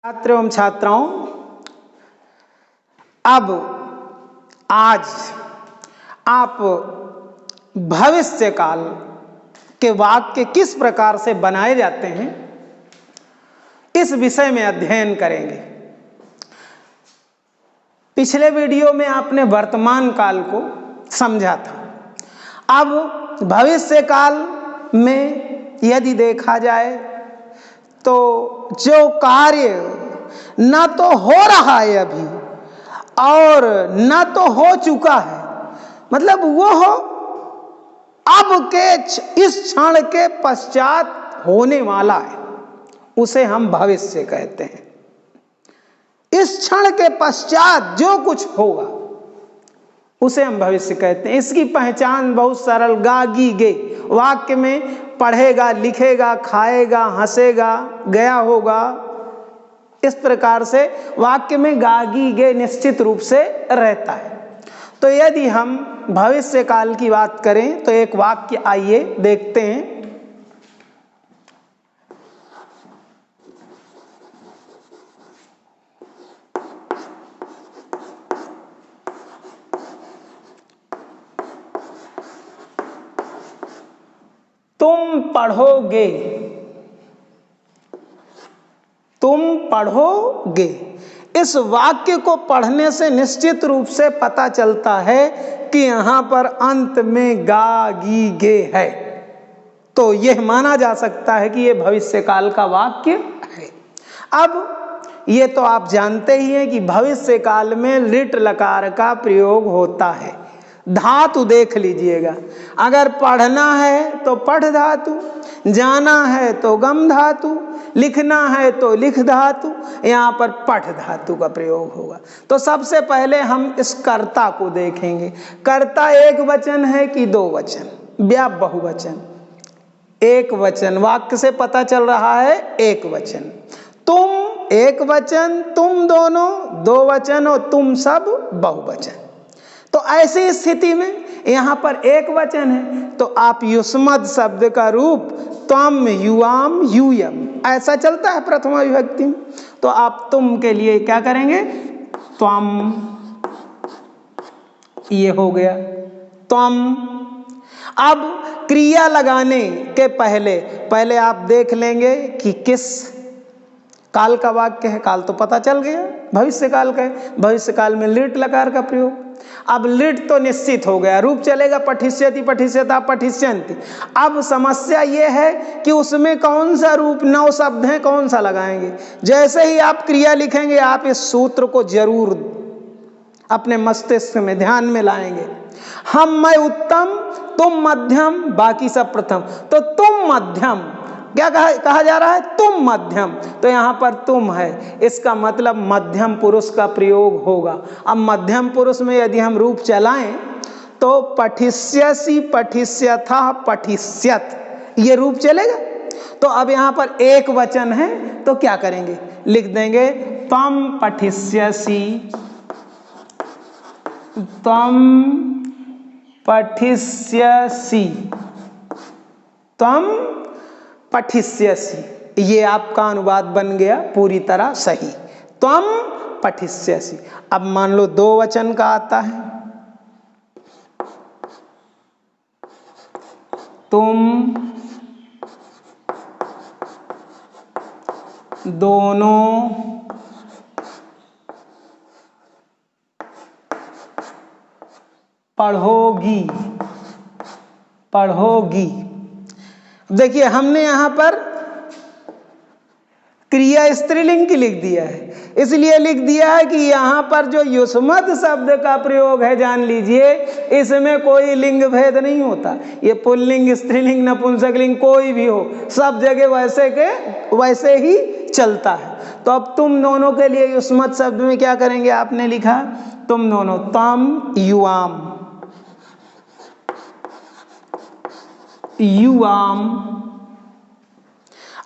छात्रों एवं छात्राओं, अब आज आप भविष्य काल के वाक्य किस प्रकार से बनाए जाते हैं इस विषय में अध्ययन करेंगे। पिछले वीडियो में आपने वर्तमान काल को समझा था। अब भविष्य काल में यदि देखा जाए तो जो कार्य न तो हो रहा है अभी और न तो हो चुका है, मतलब वो अब के इस क्षण के पश्चात होने वाला है, उसे हम भविष्य कहते हैं। इस क्षण के पश्चात जो कुछ होगा उसे हम भविष्य कहते हैं। इसकी पहचान बहुत सरल, गागी गे वाक्य में पढ़ेगा, लिखेगा, खाएगा, हंसेगा, गया होगा, इस प्रकार से वाक्य में गागी गे निश्चित रूप से रहता है। तो यदि हम भविष्य काल की बात करें तो एक वाक्य आइए देखते हैं। तुम पढ़ोगे, तुम पढ़ोगे। इस वाक्य को पढ़ने से निश्चित रूप से पता चलता है कि यहां पर अंत में गा गी गे है, तो यह माना जा सकता है कि यह भविष्य काल का वाक्य है। अब ये तो आप जानते ही हैं कि भविष्य काल में लिट लकार का प्रयोग होता है। धातु देख लीजिएगा, अगर पढ़ना है तो पढ़ धातु, जाना है तो गम धातु, लिखना है तो लिख धातु, यहाँ पर पठ धातु का प्रयोग होगा। तो सबसे पहले हम इस कर्ता को देखेंगे। कर्ता एक वचन है कि दो वचन, व्या बहुवचन, एक वचन। वाक्य से पता चल रहा है एक वचन। तुम एक वचन, तुम दोनों दो वचन और तुम सब बहुवचन। तो ऐसी स्थिति में यहाँ पर एक वचन है तो आप युष्मद शब्द का रूप त्वम, युवाम, यूयम ऐसा चलता है प्रथमा विभक्ति में। तो आप तुम के लिए क्या करेंगे? त्वम, ये हो गया त्वम। अब क्रिया लगाने के पहले आप देख लेंगे कि किस काल का वाक्य है। काल तो पता चल गया, भविष्य काल का है। भविष्य काल में लिट लकार का प्रयोग। अब लिट तो निश्चित हो गया, रूप चलेगा पठिष्यति, पठिष्यता, पठिष्यन्ति। अब समस्या ये है कि उसमें कौन सा रूप, 9 शब्द हैं, कौन सा लगाएंगे। जैसे ही आप क्रिया लिखेंगे आप इस सूत्र को जरूर अपने मस्तिष्क में ध्यान में लाएंगे। हम, मैं उत्तम, तुम मध्यम, बाकी सब प्रथम। तो तुम मध्यम, क्या कहा जा रहा है? तुम मध्यम। तो यहाँ पर तुम है, इसका मतलब मध्यम पुरुष का प्रयोग होगा। अब मध्यम पुरुष में यदि हम रूप चलाएं तो पठिष्यसि, पठिष्यथा, पठिष्यत, ये रूप चलेगा। तो अब यहाँ पर एक वचन है तो क्या करेंगे? लिख देंगे त्वम पठिष्यसि, त्वम पठिष्यसि, त्वम पठिष्यसि। ये आपका अनुवाद बन गया पूरी तरह सही, त्वम पठिष्यसि। अब मान लो दो वचन का आता है, तुम दोनों पढ़ोगी, पढ़ोगी। देखिए हमने यहां पर क्रिया स्त्रीलिंग की लिख दिया है, इसलिए लिख दिया है कि यहां पर जो युष्मद शब्द का प्रयोग है, जान लीजिए इसमें कोई लिंग भेद नहीं होता। ये पुल्लिंग, स्त्रीलिंग, नपुंसकलिंग कोई भी हो, सब जगह वैसे के वैसे ही चलता है। तो अब तुम दोनों के लिए युष्मद शब्द में क्या करेंगे? आपने लिखा तुम दोनों, तम युवाम, युवाम।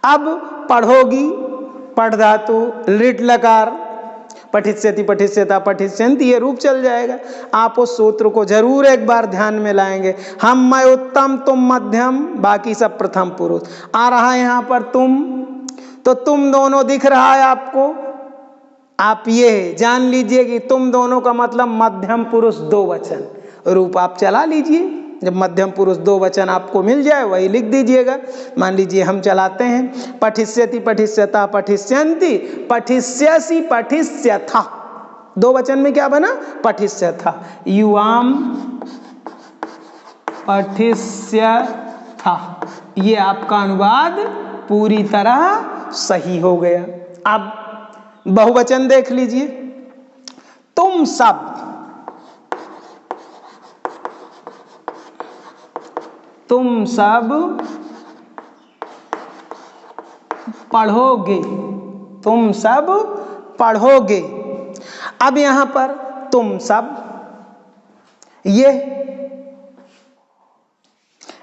अब पढ़ोगी, पढ़ धातु, लिट लकार, पठिष्यति, पठिष्यता, पठिष्यन्ति, ये रूप चल जाएगा। आप उस सूत्र को जरूर एक बार ध्यान में लाएंगे। हम, मैं उत्तम, तुम मध्यम, बाकी सब प्रथम पुरुष। आ रहा है यहाँ पर तुम, तो तुम दोनों दिख रहा है आपको, आप ये जान लीजिए कि तुम दोनों का मतलब मध्यम पुरुष दो वचन रूप आप चला लीजिए। जब मध्यम पुरुष दो वचन आपको मिल जाए वही लिख दीजिएगा। मान लीजिए हम चलाते हैं, पठिष्यति पठिष्यता पठिष्यन्ति पठिष्यसि पठिष्यथा। दो वचन में क्या बना? पठिष्यथा। युवाम पठिष्यथा, ये आपका अनुवाद पूरी तरह सही हो गया। अब बहुवचन देख लीजिए, तुम सब, तुम सब पढ़ोगे, तुम सब पढ़ोगे। अब यहां पर तुम सब, ये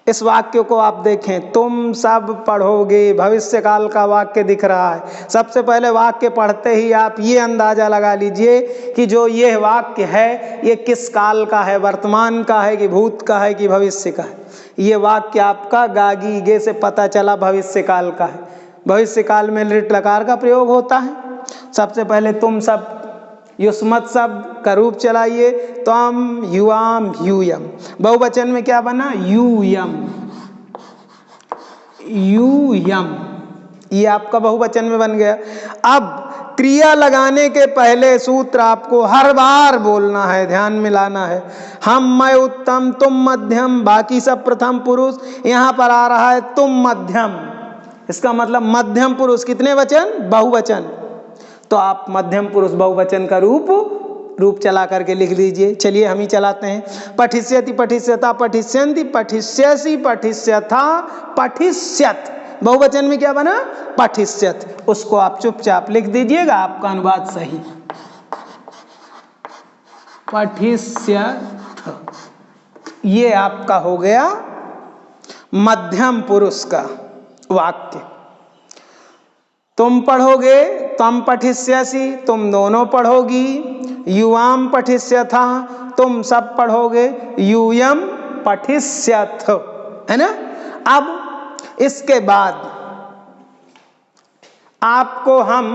इस वाक्य को आप देखें, तुम सब पढ़ोगे, भविष्य काल का वाक्य दिख रहा है। सबसे पहले वाक्य पढ़ते ही आप ये अंदाजा लगा लीजिए कि जो ये वाक्य है ये किस काल का है, वर्तमान का है कि भूत का है कि भविष्य का है। ये वाक्य आपका गागी गे से पता चला भविष्य काल का है। भविष्य काल में लिट लकार का प्रयोग होता है। सबसे पहले तुम सब युष्मत शब्द का रूप चलाइए, त्वम युवाम यूयम। बहुवचन में क्या बना? यूयम, यूयम, ये आपका बहुवचन में बन गया। अब क्रिया लगाने के पहले सूत्र आपको हर बार बोलना है, ध्यान में लाना है। हम, मैं, उत्तम, तुम मध्यम, बाकी सब प्रथम पुरुष। यहां पर आ रहा है तुम मध्यम, इसका मतलब मध्यम पुरुष कितने वचन? बहुवचन। तो आप मध्यम पुरुष बहुवचन का रूप चला करके लिख लीजिए। चलिए हम ही चलाते हैं। पठिष्यति पठिष्यता पठिष्यन्ति पठिष्यसि पठिष्यथा पठिष्यत। बहुवचन में क्या बना? पठिष्यत। उसको आप चुपचाप लिख दीजिएगा, आपका अनुवाद सही। पठिष्यत, ये आपका हो गया मध्यम पुरुष का वाक्य। तुम पढ़ोगे, तम पठिष्यसि, तुम दोनों पढ़ोगी। युवाम पठिष्यथा, तुम सब पढ़ोगे। यूयम पठिष्यथ, है ना। अब इसके बाद आपको हम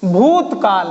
भूतकाल